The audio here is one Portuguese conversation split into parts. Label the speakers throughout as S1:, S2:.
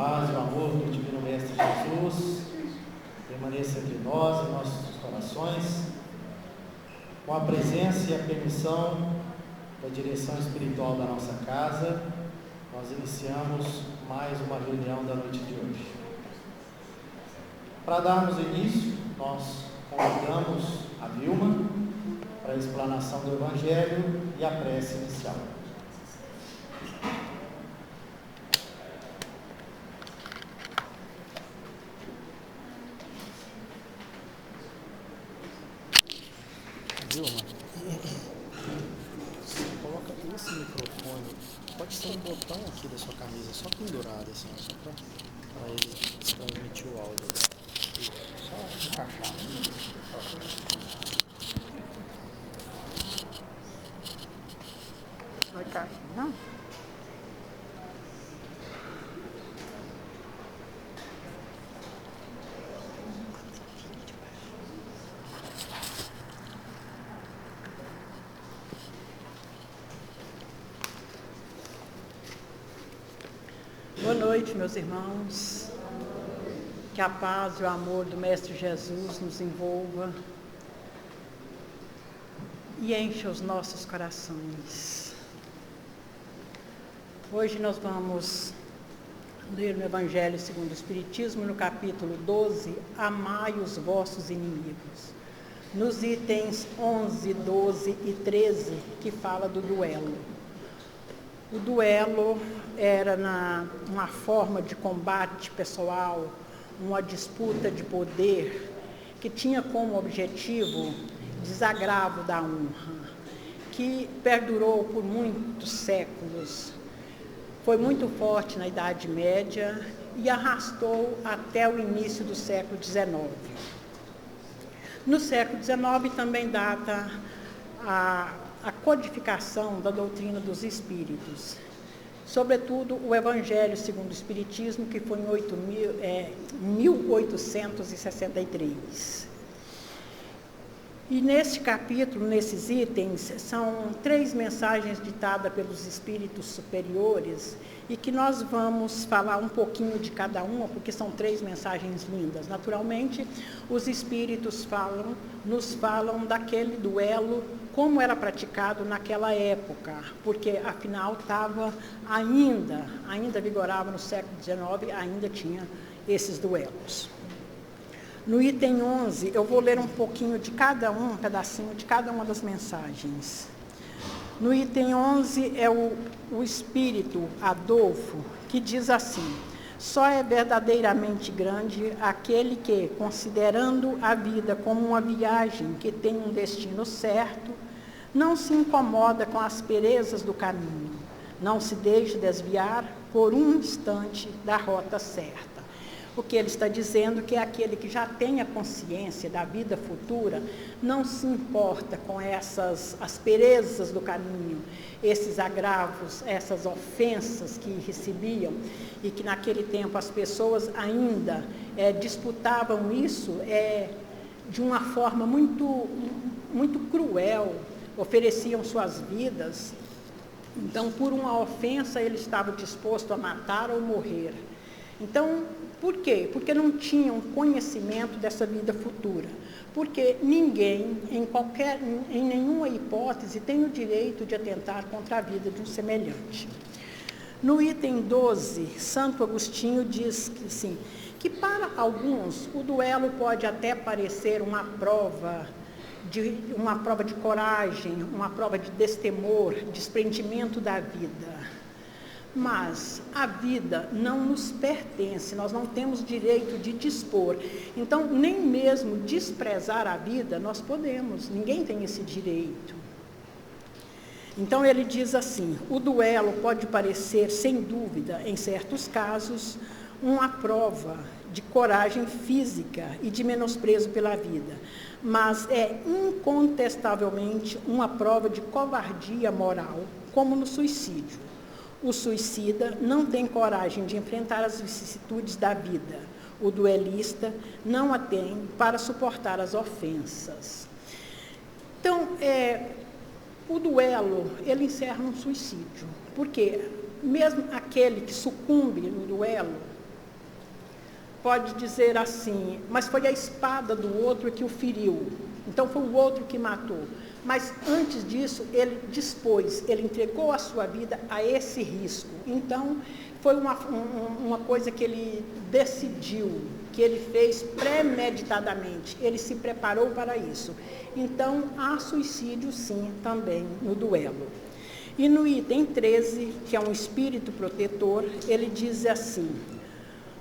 S1: paz e o amor do Divino Mestre Jesus permaneça entre nós, em nossos corações, com a presença e a permissão da direção espiritual da nossa casa. Nós iniciamos mais uma reunião da noite de hoje. Para darmos início, nós convidamos a Vilma para a explanação do Evangelho e a prece inicial.
S2: Vilma, você coloca esse microfone, pode ser um botão aqui da sua camisa, só pendurado assim, só para ele transmitir o áudio. Só encaixar.
S3: Vai cair, não? Boa noite, meus irmãos. Que a paz e o amor do Mestre Jesus nos envolva e encha os nossos corações. Hoje nós vamos ler no Evangelho segundo o Espiritismo, no capítulo 12, Amai os vossos inimigos. Nos itens 11, 12 e 13, que fala do duelo. O duelo era uma forma de combate pessoal, uma disputa de poder, que tinha como objetivo desagravo da honra, que perdurou por muitos séculos. Foi muito forte na Idade Média e arrastou até o início do século XIX. No século XIX também data a codificação da doutrina dos espíritos, sobretudo o Evangelho segundo o Espiritismo, que foi em 1863. E neste capítulo, nesses itens, são 3 mensagens ditadas pelos espíritos superiores e que nós vamos falar um pouquinho de cada uma, porque são 3 mensagens lindas. Naturalmente, os espíritos nos falam daquele duelo, como era praticado naquela época, porque afinal ainda vigorava no século XIX, ainda tinha esses duelos. No item 11, eu vou ler um pouquinho de cada um pedacinho de cada uma das mensagens. No item 11 é o espírito Adolfo, que diz assim: só é verdadeiramente grande aquele que, considerando a vida como uma viagem que tem um destino certo, não se incomoda com as asperezas do caminho, não se deixa desviar por um instante da rota certa. O que ele está dizendo que é aquele que já tem a consciência da vida futura, não se importa com essas asperezas do caminho, esses agravos, essas ofensas que recebiam, e que naquele tempo as pessoas ainda disputavam isso de uma forma muito, muito cruel, ofereciam suas vidas. Então, por uma ofensa, ele estava disposto a matar ou morrer. Então, por quê? Porque não tinham conhecimento dessa vida futura. Porque ninguém, em nenhuma hipótese, tem o direito de atentar contra a vida de um semelhante. No item 12, Santo Agostinho diz que, assim, que para alguns o duelo pode até parecer uma prova de coragem, uma prova de destemor, desprendimento da vida. Mas a vida não nos pertence, nós não temos direito de dispor. Então, nem mesmo desprezar a vida nós podemos, ninguém tem esse direito. Então, ele diz assim: o duelo pode parecer, sem dúvida, em certos casos, uma prova de coragem física e de menosprezo pela vida, mas é incontestavelmente uma prova de covardia moral, como no suicídio. O suicida não tem coragem de enfrentar as vicissitudes da vida. O duelista não a tem para suportar as ofensas. Então, o duelo, ele encerra um suicídio. Porque mesmo aquele que sucumbe no duelo, pode dizer assim, mas foi a espada do outro que o feriu, então foi o outro que matou. Mas antes disso, ele dispôs, ele entregou a sua vida a esse risco. Então, foi uma coisa que ele decidiu, que ele fez premeditadamente, ele se preparou para isso. Então, há suicídio sim, também no duelo. E no item 13, que é um espírito protetor, ele diz assim: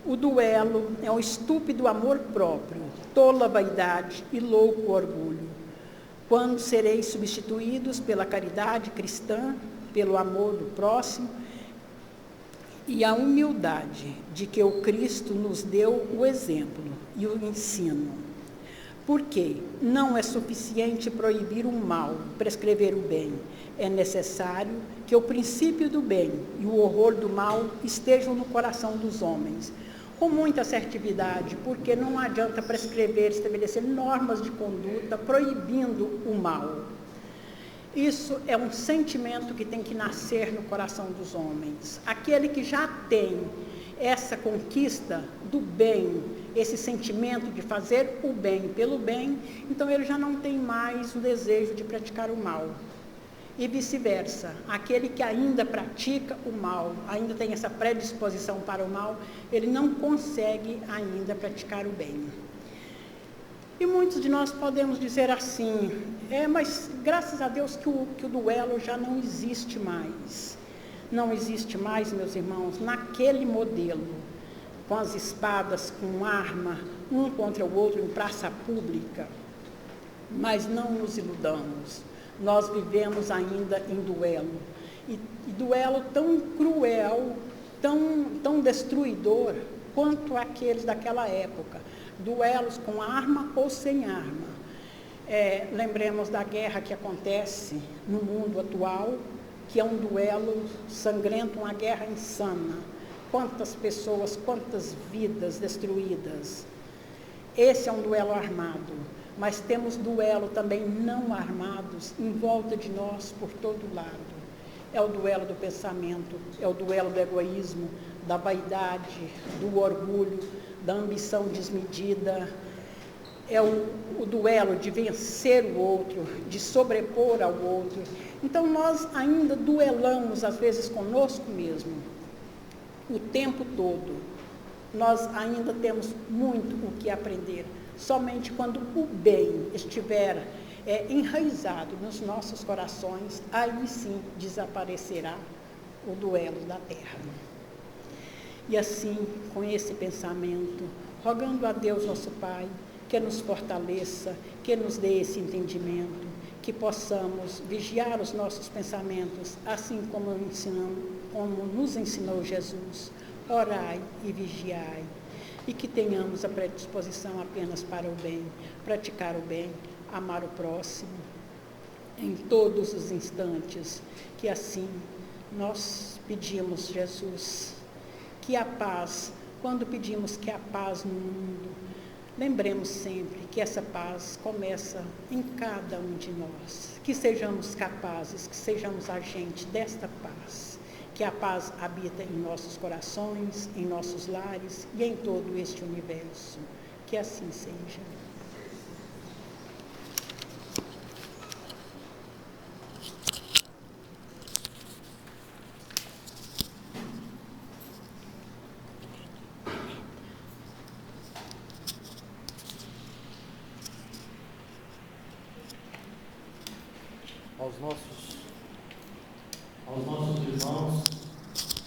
S3: o duelo é um estúpido amor próprio, tola vaidade e louco orgulho. Quando sereis substituídos pela caridade cristã, pelo amor do próximo e a humildade de que o Cristo nos deu o exemplo e o ensino. Porque não é suficiente proibir o mal, prescrever o bem. É necessário que o princípio do bem e o horror do mal estejam no coração dos homens, com muita assertividade, porque não adianta prescrever, estabelecer normas de conduta proibindo o mal. Isso é um sentimento que tem que nascer no coração dos homens. Aquele que já tem essa conquista do bem, esse sentimento de fazer o bem pelo bem, então ele já não tem mais o desejo de praticar o mal. E vice-versa, aquele que ainda pratica o mal, ainda tem essa predisposição para o mal, ele não consegue ainda praticar o bem. E muitos de nós podemos dizer assim, mas graças a Deus que o duelo já não existe mais. Não existe mais, meus irmãos, naquele modelo, com as espadas, com arma, um contra o outro em praça pública. Mas não nos iludamos. Nós vivemos ainda em duelo. E duelo tão cruel, tão destruidor, quanto aqueles daquela época. Duelos com arma ou sem arma. Lembremos da guerra que acontece no mundo atual, que é um duelo sangrento, uma guerra insana. Quantas pessoas, quantas vidas destruídas. Esse é um duelo armado. Mas temos duelo também não armados em volta de nós por todo lado. É o duelo do pensamento, é o duelo do egoísmo, da vaidade, do orgulho, da ambição desmedida. É o duelo de vencer o outro, de sobrepor ao outro. Então nós ainda duelamos às vezes conosco mesmo, o tempo todo. Nós ainda temos muito o que aprender. Somente quando o bem estiver enraizado nos nossos corações, aí sim desaparecerá o duelo da terra. E assim, com esse pensamento, rogando a Deus nosso Pai, que nos fortaleça, que nos dê esse entendimento, que possamos vigiar os nossos pensamentos, assim como nos ensinou Jesus. Orai e vigiai. E que tenhamos a predisposição apenas para o bem, praticar o bem, amar o próximo, em todos os instantes, que assim nós pedimos, Jesus, que a paz, quando pedimos que a paz no mundo, lembremos sempre que essa paz começa em cada um de nós, que sejamos capazes, que sejamos agentes desta paz, que a paz habita em nossos corações, em nossos lares e em todo este universo. Que assim seja.
S1: Aos nossos irmãos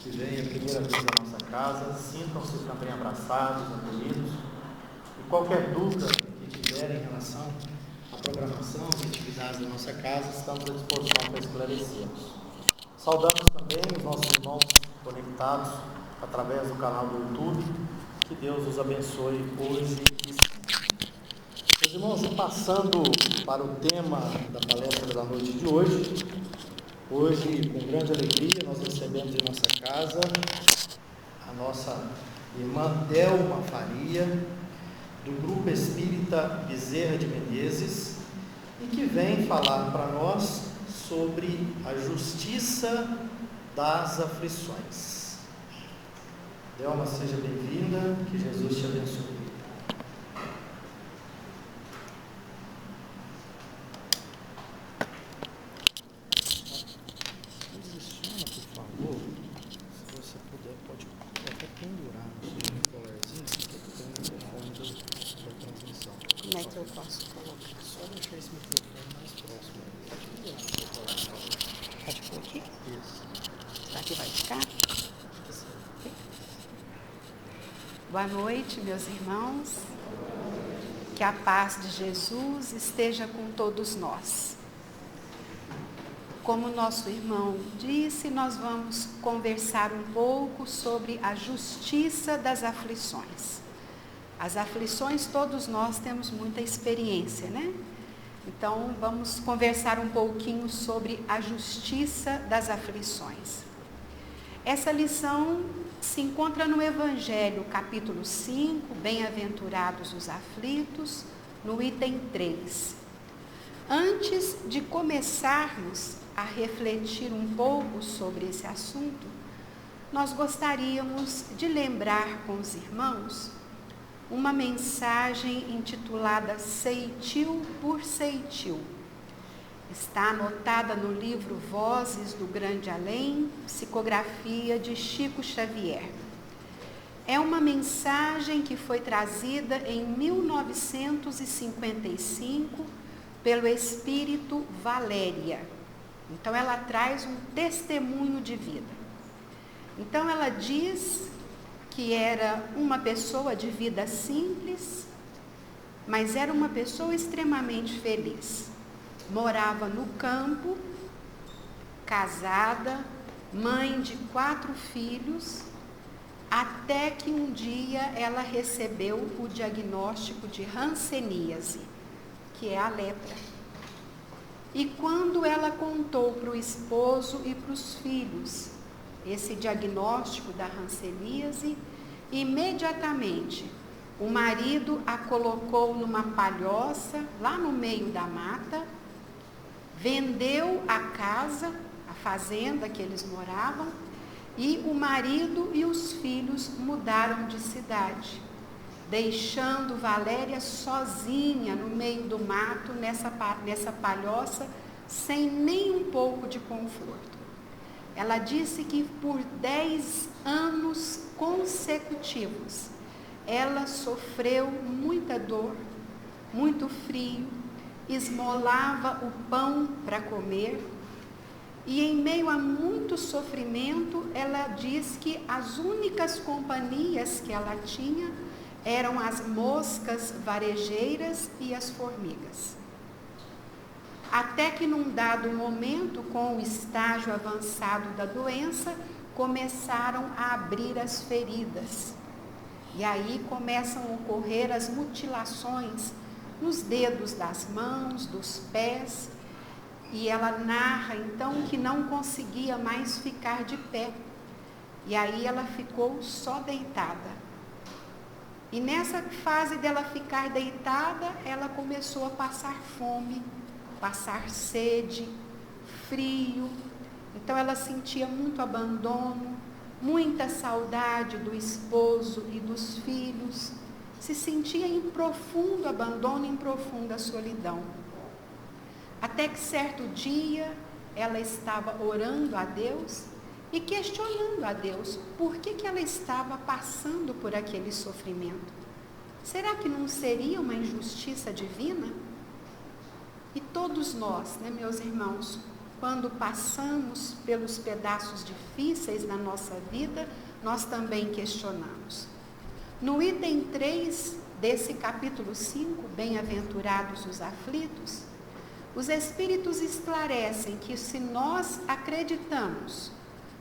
S1: que vêm a primeira vez à nossa casa, sintam-se também abraçados, acolhidos. E qualquer dúvida que tiverem em relação à programação, às atividades da nossa casa, estamos à disposição para esclarecermos. Saudamos também os nossos irmãos conectados através do canal do YouTube. Que Deus os abençoe hoje e sempre. Meus irmãos, e passando para o tema da palestra da noite de hoje, com grande alegria, nós recebemos em nossa casa a nossa irmã Delma Faria, do Grupo Espírita Bezerra de Menezes, e que vem falar para nós sobre a justiça das aflições. Delma, seja bem-vinda, que Jesus te abençoe.
S2: Posiciona, por favor. Se você puder, pode até pendurar no seu colarzinho, porque tem o microfone da transmissão.
S4: Como é que eu posso colocar?
S2: Só deixar esse microfone mais próximo. Pode pendurar no seu colarzinho.
S4: Pode pôr aqui?
S2: Isso.
S4: Será que vai ficar? Boa noite, meus irmãos. Que a paz de Jesus esteja com todos nós. Como nosso irmão disse, nós vamos conversar um pouco sobre a justiça das aflições. As aflições, todos nós temos muita experiência, né? Então, vamos conversar um pouquinho sobre a justiça das aflições. Essa lição se encontra no Evangelho, capítulo 5, Bem-aventurados os aflitos, no item 3. Antes de começarmos a refletir um pouco sobre esse assunto, nós gostaríamos de lembrar com os irmãos uma mensagem intitulada Ceitil por Ceitil. Está anotada no livro Vozes do Grande Além, psicografia de Chico Xavier. É uma mensagem que foi trazida em 1955 pelo espírito Valéria. Então, ela traz um testemunho de vida. Então, ela diz que era uma pessoa de vida simples, mas era uma pessoa extremamente feliz. Morava no campo, casada, mãe de 4 filhos, até que um dia ela recebeu o diagnóstico de hanseníase, que é a lepra. E quando ela contou para o esposo e para os filhos esse diagnóstico da hanseníase, imediatamente o marido a colocou numa palhoça, lá no meio da mata, vendeu a casa, a fazenda que eles moravam, e o marido e os filhos mudaram de cidade, deixando Valéria sozinha no meio do mato, nessa palhoça, sem nem um pouco de conforto. Ela disse que por 10 anos consecutivos, ela sofreu muita dor, muito frio, esmolava o pão para comer, e em meio a muito sofrimento, ela diz que as únicas companhias que ela tinha eram as moscas varejeiras e as formigas. Até que num dado momento, com o estágio avançado da doença, começaram a abrir as feridas. E aí começam a ocorrer as mutilações nos dedos das mãos, dos pés. E ela narra então que não conseguia mais ficar de pé. E aí ela ficou só deitada. E nessa fase dela ficar deitada, ela começou a passar fome, passar sede, frio. Então ela sentia muito abandono, muita saudade do esposo e dos filhos. Se sentia em profundo abandono, em profunda solidão. Até que certo dia ela estava orando a Deus e questionando a Deus por que ela estava passando por aquele sofrimento. Será que não seria uma injustiça divina? E todos nós, né, meus irmãos, quando passamos pelos pedaços difíceis na nossa vida, nós também questionamos. No item 3 desse capítulo 5, Bem-aventurados os aflitos, os Espíritos esclarecem que se nós acreditamos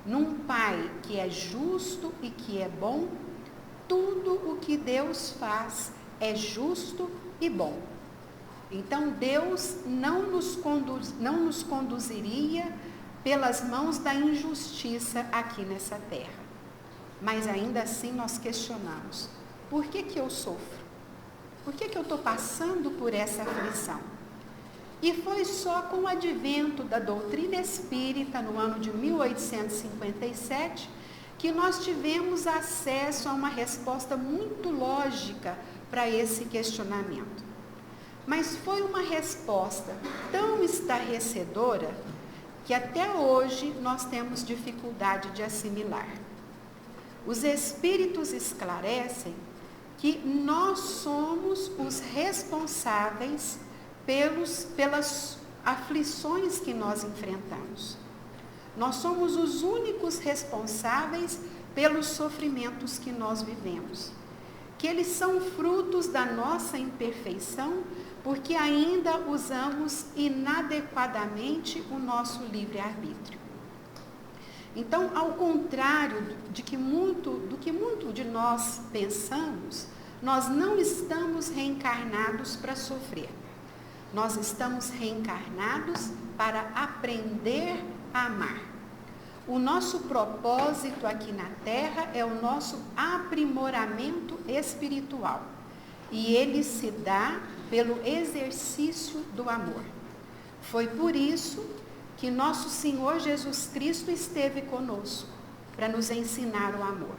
S4: num Pai que é justo e que é bom, tudo o que Deus faz é justo e bom. Então Deus não nos conduziria pelas mãos da injustiça aqui nessa terra. Mas ainda assim nós questionamos, por que eu sofro? Por que eu estou passando por essa aflição? E foi só com o advento da doutrina espírita, no ano de 1857, que nós tivemos acesso a uma resposta muito lógica para esse questionamento. Mas foi uma resposta tão estarrecedora que até hoje nós temos dificuldade de assimilar. Os Espíritos esclarecem que nós somos os responsáveis pelas aflições que nós enfrentamos. Nós somos os únicos responsáveis pelos sofrimentos que nós vivemos. Que eles são frutos da nossa imperfeição, porque ainda usamos inadequadamente o nosso livre-arbítrio. Então, ao contrário do que muito de nós pensamos, nós não estamos reencarnados para sofrer. Nós estamos reencarnados para aprender a amar. O nosso propósito aqui na Terra é o nosso aprimoramento espiritual. E ele se dá pelo exercício do amor. Foi por isso que nosso Senhor Jesus Cristo esteve conosco, para nos ensinar o amor.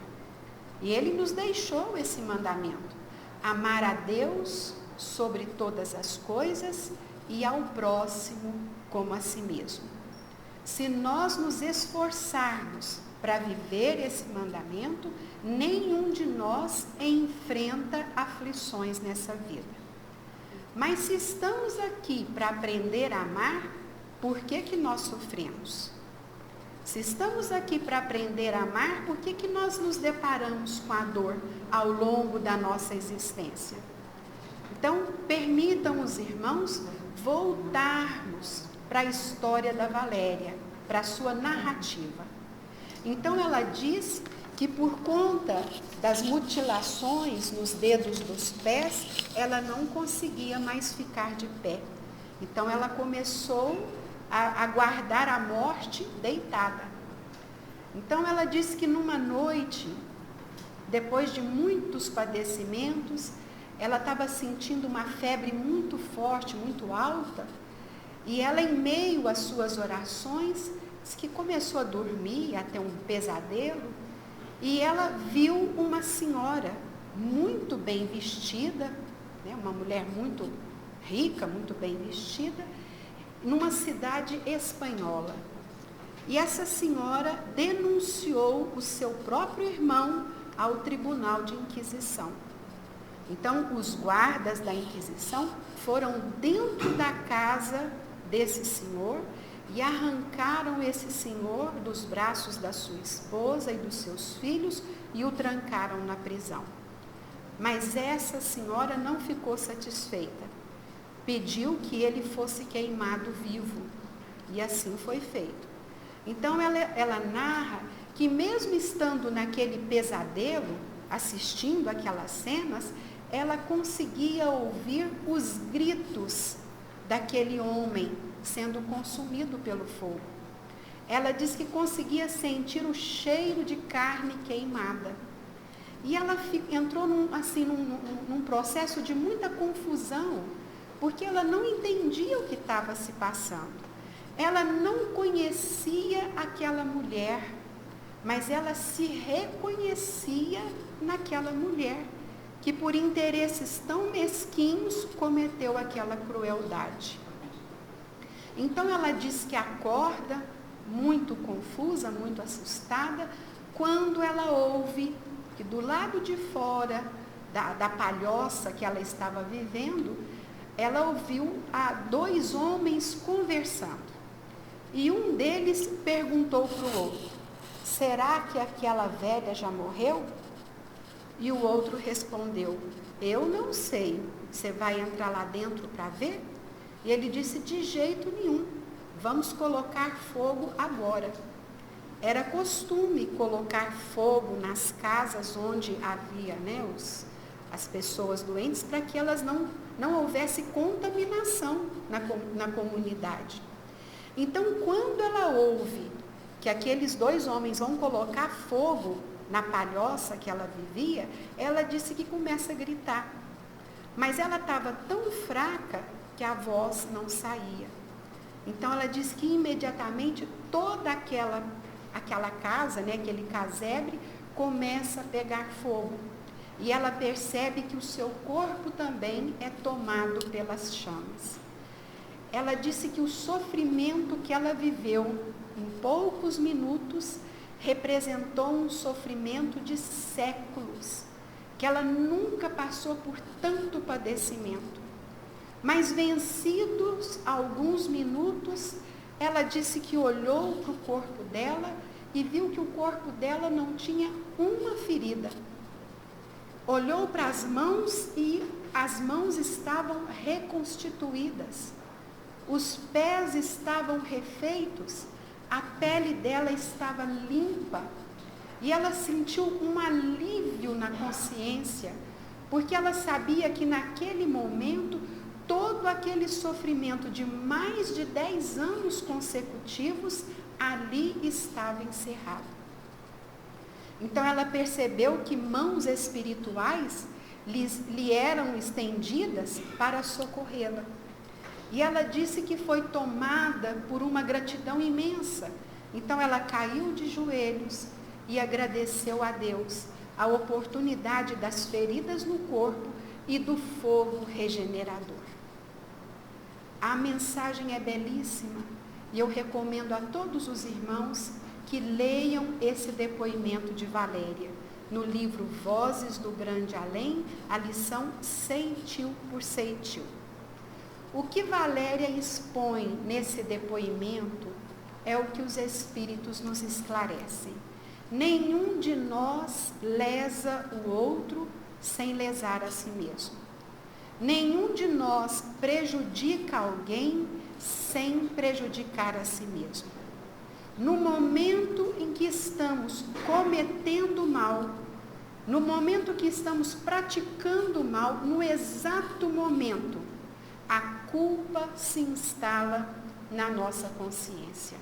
S4: E ele nos deixou esse mandamento: amar a Deus sobre todas as coisas e ao próximo como a si mesmo. Se nós nos esforçarmos para viver esse mandamento, nenhum de nós enfrenta aflições nessa vida. Mas se estamos aqui para aprender a amar, por que nós sofremos? Se estamos aqui para aprender a amar, por que nós nos deparamos com a dor ao longo da nossa existência? Então, permitam os irmãos voltarmos para a história da Valéria, para a sua narrativa. Então, ela diz que por conta das mutilações nos dedos dos pés, ela não conseguia mais ficar de pé. Então, ela começou a aguardar a morte deitada. Então, ela disse que numa noite, depois de muitos padecimentos, ela estava sentindo uma febre muito forte, muito alta, e ela, em meio às suas orações, disse que começou a dormir, a ter um pesadelo, e ela viu uma senhora muito bem vestida, né, uma mulher muito rica, muito bem vestida, numa cidade espanhola. E essa senhora denunciou o seu próprio irmão ao Tribunal de Inquisição. Então, os guardas da Inquisição foram dentro da casa desse senhor e arrancaram esse senhor dos braços da sua esposa e dos seus filhos e o trancaram na prisão. Mas essa senhora não ficou satisfeita. Pediu que ele fosse queimado vivo. E assim foi feito. Então, ela narra que mesmo estando naquele pesadelo, assistindo aquelas cenas, ela conseguia ouvir os gritos daquele homem sendo consumido pelo fogo. Ela diz que conseguia sentir o cheiro de carne queimada. E ela entrou num processo de muita confusão, porque ela não entendia o que estava se passando. Ela não conhecia aquela mulher, mas ela se reconhecia naquela mulher, que por interesses tão mesquinhos cometeu aquela crueldade. Então ela diz que acorda muito confusa, muito assustada, quando ela ouve que do lado de fora da palhoça que ela estava vivendo, ela ouviu dois homens conversando. E um deles perguntou para o outro: será que aquela velha já morreu? E o outro respondeu: eu não sei, você vai entrar lá dentro para ver? E ele disse: de jeito nenhum, vamos colocar fogo agora. Era costume colocar fogo nas casas onde havia, né, as pessoas doentes, para que elas não houvesse contaminação na comunidade. Então, quando ela ouve que aqueles dois homens vão colocar fogo na palhoça que ela vivia, ela disse que começa a gritar. Mas ela estava tão fraca que a voz não saía. Então ela disse que imediatamente toda aquela casa, né, aquele casebre, começa a pegar fogo. E ela percebe que o seu corpo também é tomado pelas chamas. Ela disse que o sofrimento que ela viveu em poucos minutos representou um sofrimento de séculos, que ela nunca passou por tanto padecimento. Mas vencidos alguns minutos, ela disse que olhou para o corpo dela e viu que o corpo dela não tinha uma ferida. Olhou para as mãos e as mãos estavam reconstituídas. Os pés estavam refeitos, a pele dela estava limpa. E ela sentiu um alívio na consciência, porque ela sabia que naquele momento, todo aquele sofrimento de mais de 10 anos consecutivos, ali estava encerrado. Então ela percebeu que mãos espirituais lhe eram estendidas para socorrê-la. E ela disse que foi tomada por uma gratidão imensa. Então ela caiu de joelhos e agradeceu a Deus a oportunidade das feridas no corpo e do fogo regenerador. A mensagem é belíssima e eu recomendo a todos os irmãos que leiam esse depoimento de Valéria, no livro Vozes do Grande Além, a lição Ceitil por Ceitil. O que Valéria expõe nesse depoimento é o que os Espíritos nos esclarecem. Nenhum de nós lesa o outro sem lesar a si mesmo. Nenhum de nós prejudica alguém sem prejudicar a si mesmo. No momento em que estamos cometendo mal, no momento que estamos praticando mal, no exato momento, a culpa se instala na nossa consciência.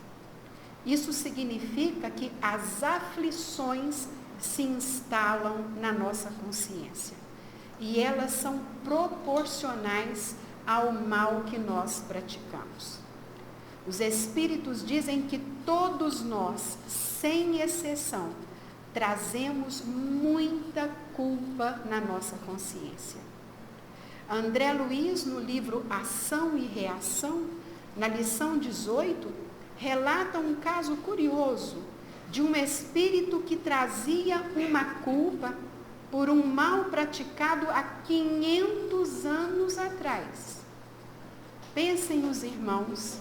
S4: Isso significa que as aflições se instalam na nossa consciência. E elas são proporcionais ao mal que nós praticamos. Os Espíritos dizem que todos nós, sem exceção, trazemos muita culpa na nossa consciência. André Luiz, no livro Ação e Reação, na lição 18, relata um caso curioso de um espírito que trazia uma culpa por um mal praticado há 500 anos atrás. Pensem os irmãos,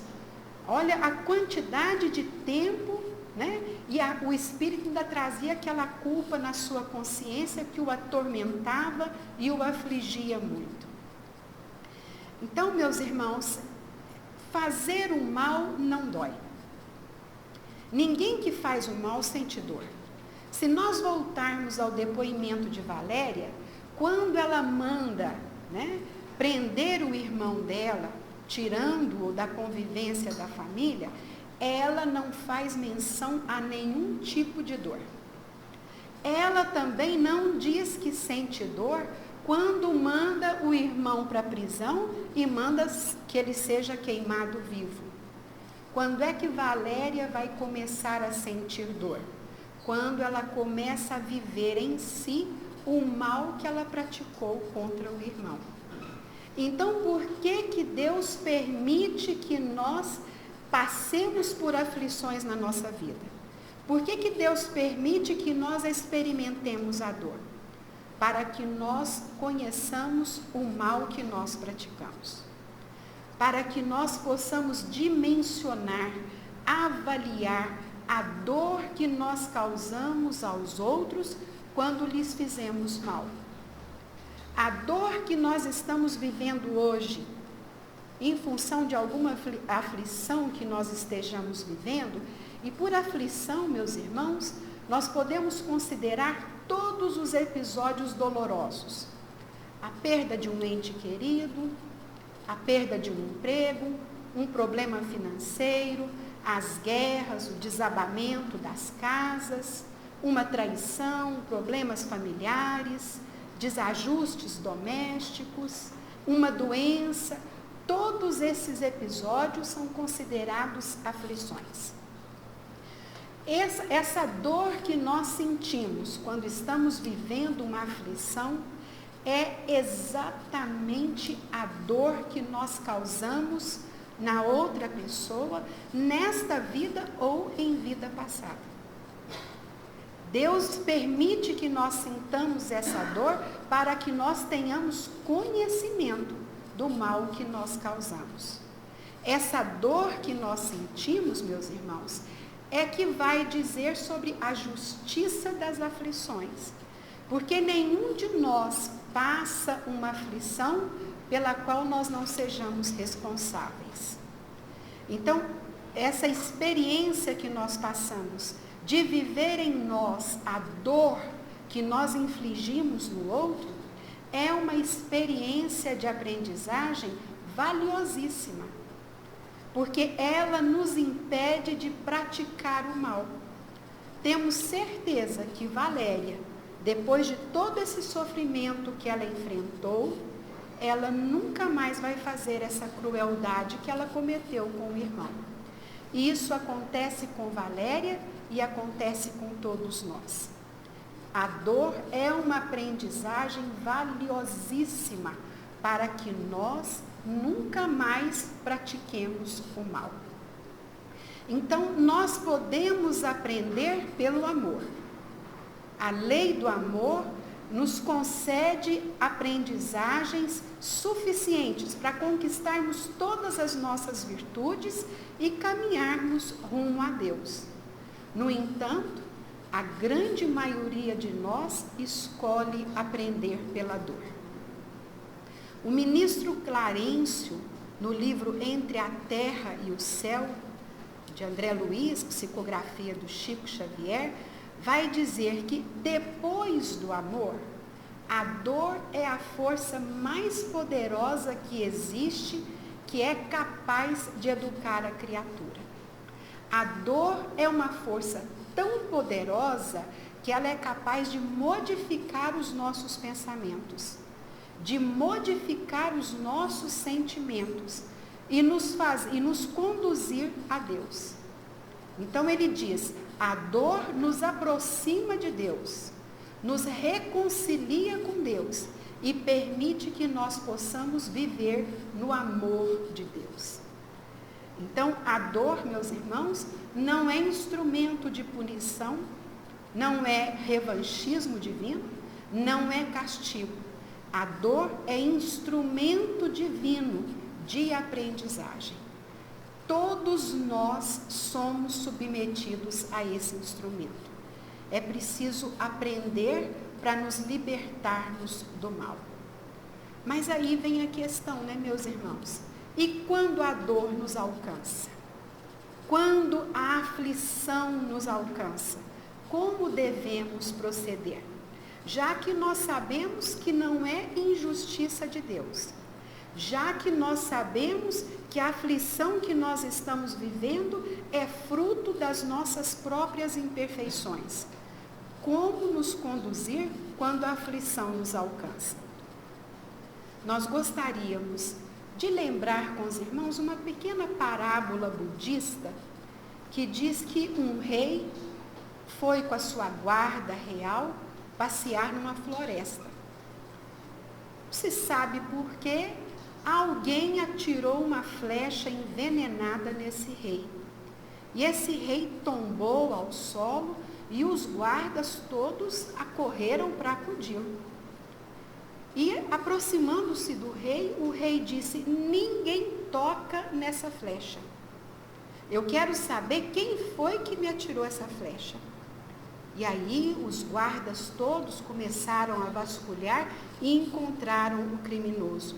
S4: olha a quantidade de tempo, né? E o espírito ainda trazia aquela culpa na sua consciência que o atormentava e o afligia muito. Então, meus irmãos, fazer o mal não dói. Ninguém que faz o mal sente dor. Se nós voltarmos ao depoimento de Valéria, quando ela manda, né, prender o irmão dela, tirando-o da convivência da família, ela não faz menção a nenhum tipo de dor. Ela também não diz que sente dor quando manda o irmão para a prisão e manda que ele seja queimado vivo. Quando é que Valéria vai começar a sentir dor? Quando ela começa a viver em si o mal que ela praticou contra o irmão. Então, por que Deus permite que nós passemos por aflições na nossa vida? Por que Deus permite que nós experimentemos a dor? Para que nós conheçamos o mal que nós praticamos. Para que nós possamos dimensionar, avaliar a dor que nós causamos aos outros quando lhes fizemos mal. A dor que nós estamos vivendo hoje, em função de alguma aflição que nós estejamos vivendo, e por aflição, meus irmãos, nós podemos considerar todos os episódios dolorosos. A perda de um ente querido, a perda de um emprego, um problema financeiro, as guerras, o desabamento das casas, uma traição, problemas familiares, desajustes domésticos, uma doença. Todos esses episódios são considerados aflições. Essa dor que nós sentimos quando estamos vivendo uma aflição é exatamente a dor que nós causamos na outra pessoa, nesta vida ou em vida passada. Deus permite que nós sintamos essa dor para que nós tenhamos conhecimento do mal que nós causamos. Essa dor que nós sentimos, meus irmãos, é que vai dizer sobre a justiça das aflições. Porque nenhum de nós passa uma aflição pela qual nós não sejamos responsáveis. Então, essa experiência que nós passamos de viver em nós a dor que nós infligimos no outro, é uma experiência de aprendizagem valiosíssima. Porque ela nos impede de praticar o mal. Temos certeza que Valéria, depois de todo esse sofrimento que ela enfrentou, ela nunca mais vai fazer essa crueldade que ela cometeu com o irmão. E isso acontece com Valéria e acontece com todos nós. A dor é uma aprendizagem valiosíssima para que nós nunca mais pratiquemos o mal. Então, nós podemos aprender pelo amor. A lei do amor nos concede aprendizagens suficientes para conquistarmos todas as nossas virtudes e caminharmos rumo a Deus. No entanto, a grande maioria de nós escolhe aprender pela dor. O ministro Clarencio, no livro Entre a Terra e o Céu, de André Luiz, psicografia do Chico Xavier, vai dizer que depois do amor, a dor é a força mais poderosa que existe, que é capaz de educar a criatura. A dor é uma força tão poderosa que ela é capaz de modificar os nossos pensamentos, de modificar os nossos sentimentos e nos conduzir a Deus. Então ele diz, a dor nos aproxima de Deus, nos reconcilia com Deus e permite que nós possamos viver no amor de Deus. Então, a dor, meus irmãos, não é instrumento de punição, não é revanchismo divino, não é castigo. A dor é instrumento divino de aprendizagem. Todos nós somos submetidos a esse instrumento. É preciso aprender para nos libertarmos do mal. Mas aí vem a questão, né, meus irmãos? E quando a dor nos alcança? Quando a aflição nos alcança? Como devemos proceder? Já que nós sabemos que não é injustiça de Deus, já que nós sabemos que a aflição que nós estamos vivendo é fruto das nossas próprias imperfeições, como nos conduzir quando a aflição nos alcança? Nós gostaríamos de lembrar com os irmãos uma pequena parábola budista que diz que um rei foi com a sua guarda real passear numa floresta. Não se sabe por que alguém atirou uma flecha envenenada nesse rei. E esse rei tombou ao solo e os guardas todos acorreram para acudi-lo. E aproximando-se do rei, o rei disse, ninguém toca nessa flecha. Eu quero saber quem foi que me atirou essa flecha. E aí os guardas todos começaram a vasculhar e encontraram o criminoso.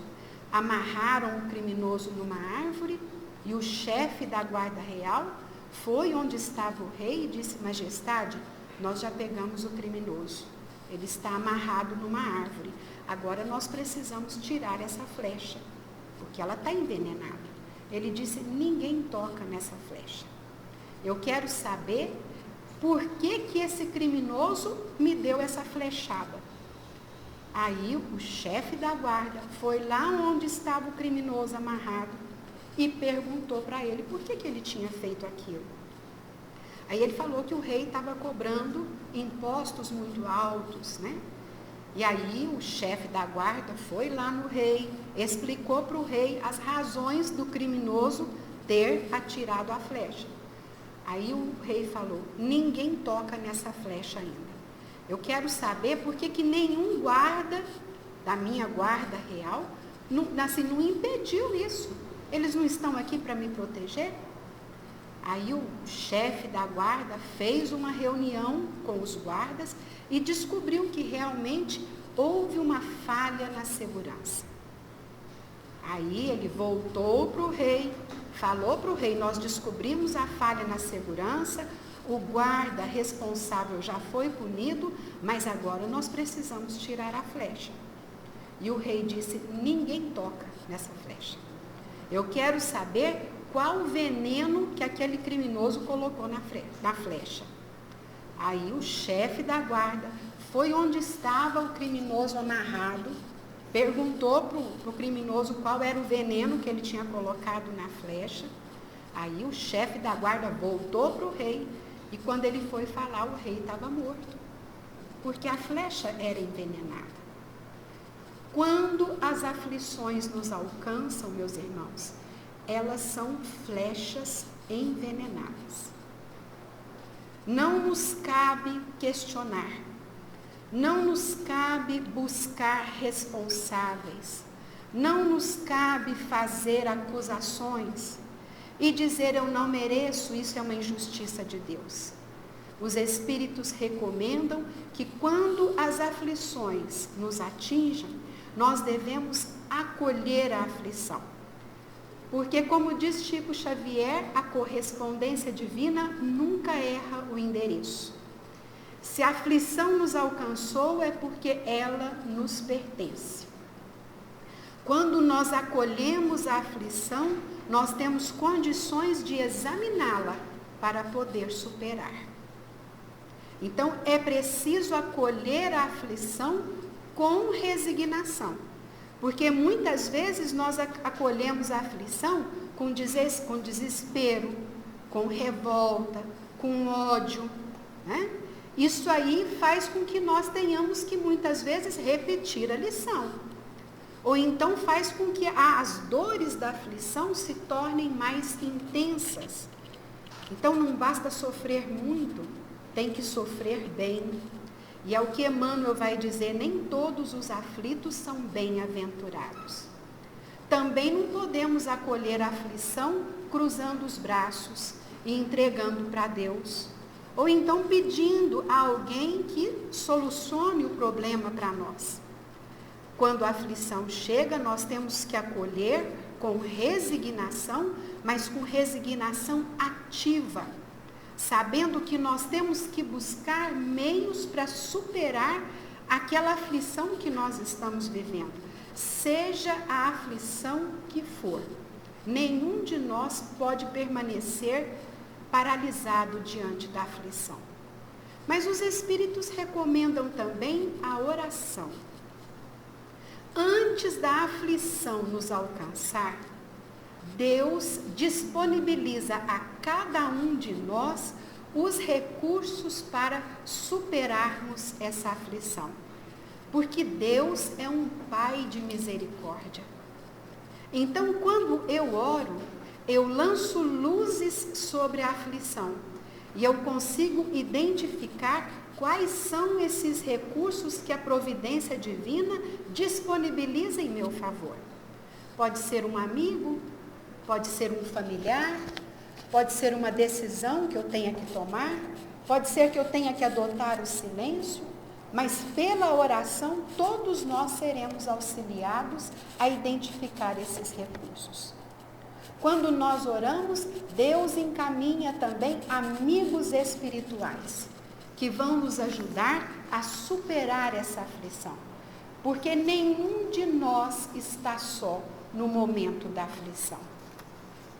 S4: Amarraram o criminoso numa árvore e o chefe da guarda real foi onde estava o rei e disse, majestade, nós já pegamos o criminoso. Ele está amarrado numa árvore. Agora nós precisamos tirar essa flecha, porque ela está envenenada. Ele disse, ninguém toca nessa flecha. Eu quero saber por que esse criminoso me deu essa flechada. Aí o chefe da guarda foi lá onde estava o criminoso amarrado e perguntou para ele por que ele tinha feito aquilo. Aí ele falou que o rei estava cobrando impostos muito altos, né? E aí o chefe da guarda foi lá no rei, explicou para o rei as razões do criminoso ter atirado a flecha. Aí o rei falou, ninguém toca nessa flecha ainda. Eu quero saber por que nenhum guarda da minha guarda real não impediu isso. Eles não estão aqui para me proteger? Aí o chefe da guarda fez uma reunião com os guardas e descobriu que realmente houve uma falha na segurança. Aí ele voltou para o rei, falou para o rei, nós descobrimos a falha na segurança, o guarda responsável já foi punido, mas agora nós precisamos tirar a flecha. E o rei disse, ninguém toca nessa flecha. Eu quero saber qual o veneno que aquele criminoso colocou na flecha. Aí o chefe da guarda foi onde estava o criminoso amarrado, perguntou para o criminoso qual era o veneno que ele tinha colocado na flecha. Aí o chefe da guarda voltou para o rei e quando ele foi falar, o rei estava morto, porque a flecha era envenenada. Quando as aflições nos alcançam, meus irmãos, elas são flechas envenenadas. Não nos cabe questionar, não nos cabe buscar responsáveis, não nos cabe fazer acusações e dizer eu não mereço, isso é uma injustiça de Deus. Os Espíritos recomendam que quando as aflições nos atingem, nós devemos acolher a aflição. Porque, como diz Chico Xavier, a correspondência divina nunca erra o endereço. Se a aflição nos alcançou, é porque ela nos pertence. Quando nós acolhemos a aflição, nós temos condições de examiná-la para poder superar. Então, é preciso acolher a aflição com resignação. Porque muitas vezes nós acolhemos a aflição com desespero, com revolta, com ódio, né? Isso aí faz com que nós tenhamos que muitas vezes repetir a lição. Ou então faz com que as dores da aflição se tornem mais intensas. Então não basta sofrer muito, tem que sofrer bem. E é o que Emmanuel vai dizer, nem todos os aflitos são bem-aventurados. Também não podemos acolher a aflição cruzando os braços e entregando para Deus. Ou então pedindo a alguém que solucione o problema para nós. Quando a aflição chega, nós temos que acolher com resignação, mas com resignação ativa. Sabendo que nós temos que buscar meios para superar aquela aflição que nós estamos vivendo. Seja a aflição que for. Nenhum de nós pode permanecer paralisado diante da aflição. Mas os Espíritos recomendam também a oração. Antes da aflição nos alcançar, Deus disponibiliza a cada um de nós os recursos para superarmos essa aflição. Porque Deus é um Pai de misericórdia. Então, quando eu oro, eu lanço luzes sobre a aflição e eu consigo identificar quais são esses recursos que a providência divina disponibiliza em meu favor. Pode ser um amigo, pode ser um familiar, pode ser uma decisão que eu tenha que tomar, pode ser que eu tenha que adotar o silêncio, mas pela oração todos nós seremos auxiliados a identificar esses recursos. Quando nós oramos, Deus encaminha também amigos espirituais, que vão nos ajudar a superar essa aflição. Porque nenhum de nós está só no momento da aflição.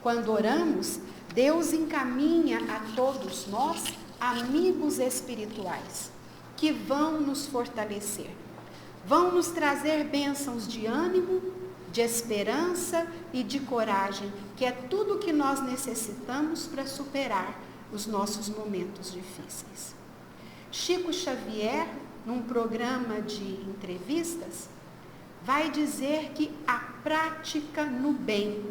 S4: Quando oramos, Deus encaminha a todos nós amigos espirituais, que vão nos fortalecer, vão nos trazer bênçãos de ânimo, de esperança e de coragem, que é tudo que nós necessitamos para superar os nossos momentos difíceis. Chico Xavier, num programa de entrevistas, vai dizer que a prática no bem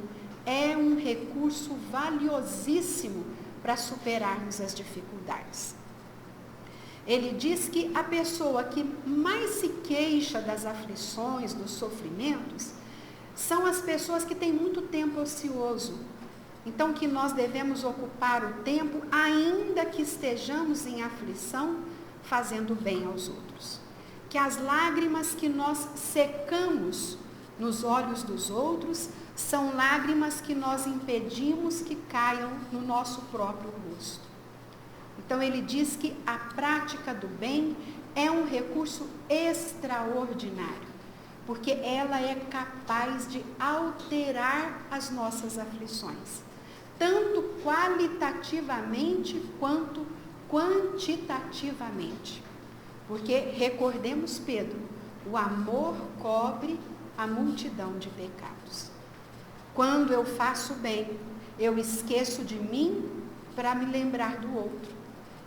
S4: é um recurso valiosíssimo para superarmos as dificuldades. Ele diz que a pessoa que mais se queixa das aflições, dos sofrimentos, são as pessoas que têm muito tempo ocioso. Então, que nós devemos ocupar o tempo, ainda que estejamos em aflição, fazendo bem aos outros. Que as lágrimas que nós secamos nos olhos dos outros são lágrimas que nós impedimos que caiam no nosso próprio rosto. Então ele diz que a prática do bem é um recurso extraordinário, porque ela é capaz de alterar as nossas aflições, tanto qualitativamente quanto quantitativamente. Porque, recordemos Pedro, o amor cobre a multidão de pecados. Quando eu faço bem, eu esqueço de mim para me lembrar do outro.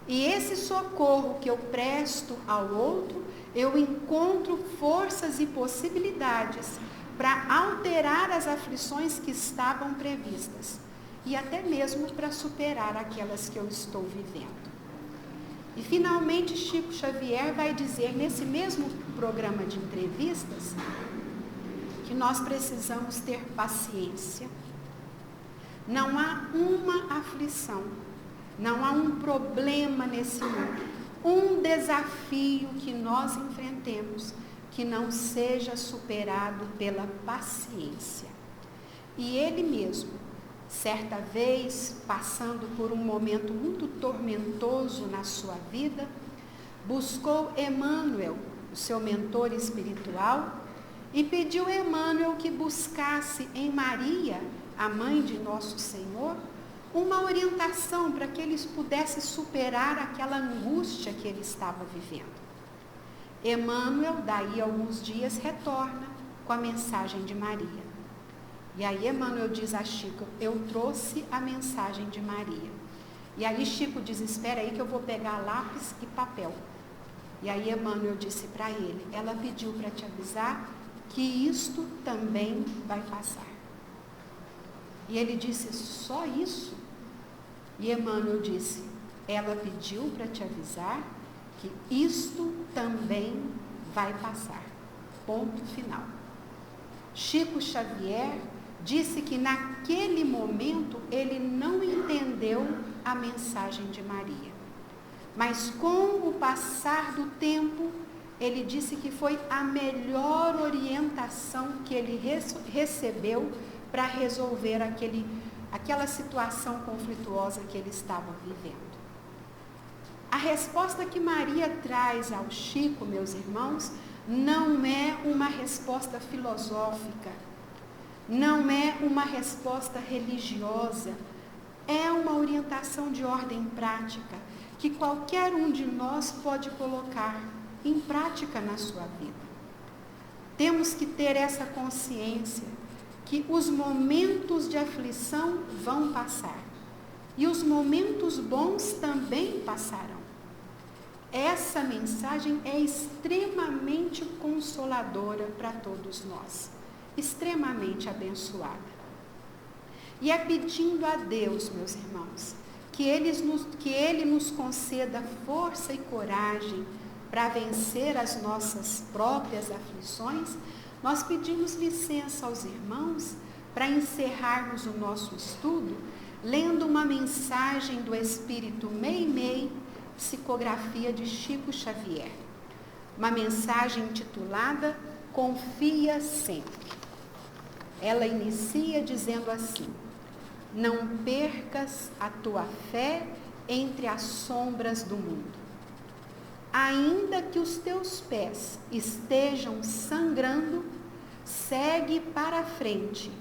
S4: E esse socorro que eu presto ao outro, eu encontro forças e possibilidades para alterar as aflições que estavam previstas e até mesmo para superar aquelas que eu estou vivendo. E finalmente Chico Xavier vai dizer nesse mesmo programa de entrevistas que nós precisamos ter paciência. Não há uma aflição, não há um problema nesse mundo, um desafio que nós enfrentemos que não seja superado pela paciência. E ele mesmo, certa vez, passando por um momento muito tormentoso na sua vida, buscou Emmanuel, o seu mentor espiritual, e pediu a Emmanuel que buscasse em Maria, a mãe de nosso Senhor, uma orientação para que ele pudesse superar aquela angústia que ele estava vivendo. Emmanuel, daí a alguns dias, retorna com a mensagem de Maria. E aí Emmanuel diz a Chico, eu trouxe a mensagem de Maria. E aí Chico diz, espera aí que eu vou pegar lápis e papel. E aí Emmanuel disse para ele, ela pediu para te avisar que isto também vai passar. E ele disse, só isso? E Emmanuel disse, ela pediu para te avisar que isto também vai passar. Ponto final. Chico Xavier disse que naquele momento ele não entendeu a mensagem de Maria. Mas com o passar do tempo, ele disse que foi a melhor orientação que ele recebeu para resolver aquela situação conflituosa que ele estava vivendo. A resposta que Maria traz ao Chico, meus irmãos, não é uma resposta filosófica, não é uma resposta religiosa, é uma orientação de ordem prática que qualquer um de nós pode colocar em prática na sua vida. Temos que ter essa consciência que os momentos de aflição vão passar e os momentos bons também passarão. Essa mensagem é extremamente consoladora para todos nós, extremamente abençoada. E é pedindo a Deus, meus irmãos, que Ele nos conceda força e coragem para vencer as nossas próprias aflições, nós pedimos licença aos irmãos para encerrarmos o nosso estudo lendo uma mensagem do Espírito Meimei, psicografia de Chico Xavier. Uma mensagem intitulada Confia Sempre. Ela inicia dizendo assim: não percas a tua fé entre as sombras do mundo. Ainda que os teus pés estejam sangrando, segue para a frente,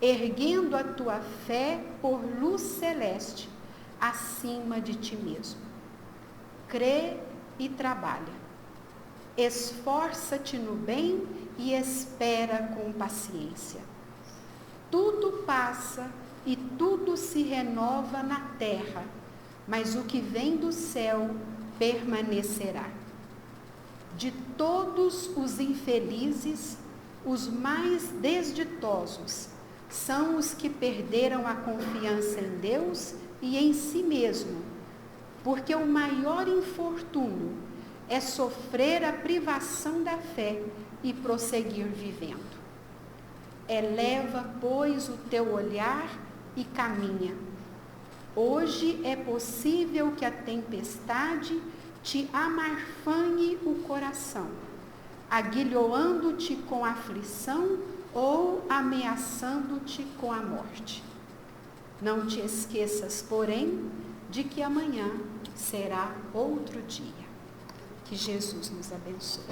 S4: erguendo a tua fé por luz celeste acima de ti mesmo. Crê e trabalha. Esforça-te no bem e espera com paciência. Tudo passa e tudo se renova na terra, mas o que vem do céu permanecerá. De todos os infelizes, os mais desditosos são os que perderam a confiança em Deus e em si mesmo, porque o maior infortúnio é sofrer a privação da fé e prosseguir vivendo. Eleva, pois, o teu olhar e caminha. Hoje é possível que a tempestade te amarfanhe o coração, aguilhoando-te com aflição ou ameaçando-te com a morte. Não te esqueças, porém, de que amanhã será outro dia. Que Jesus nos abençoe.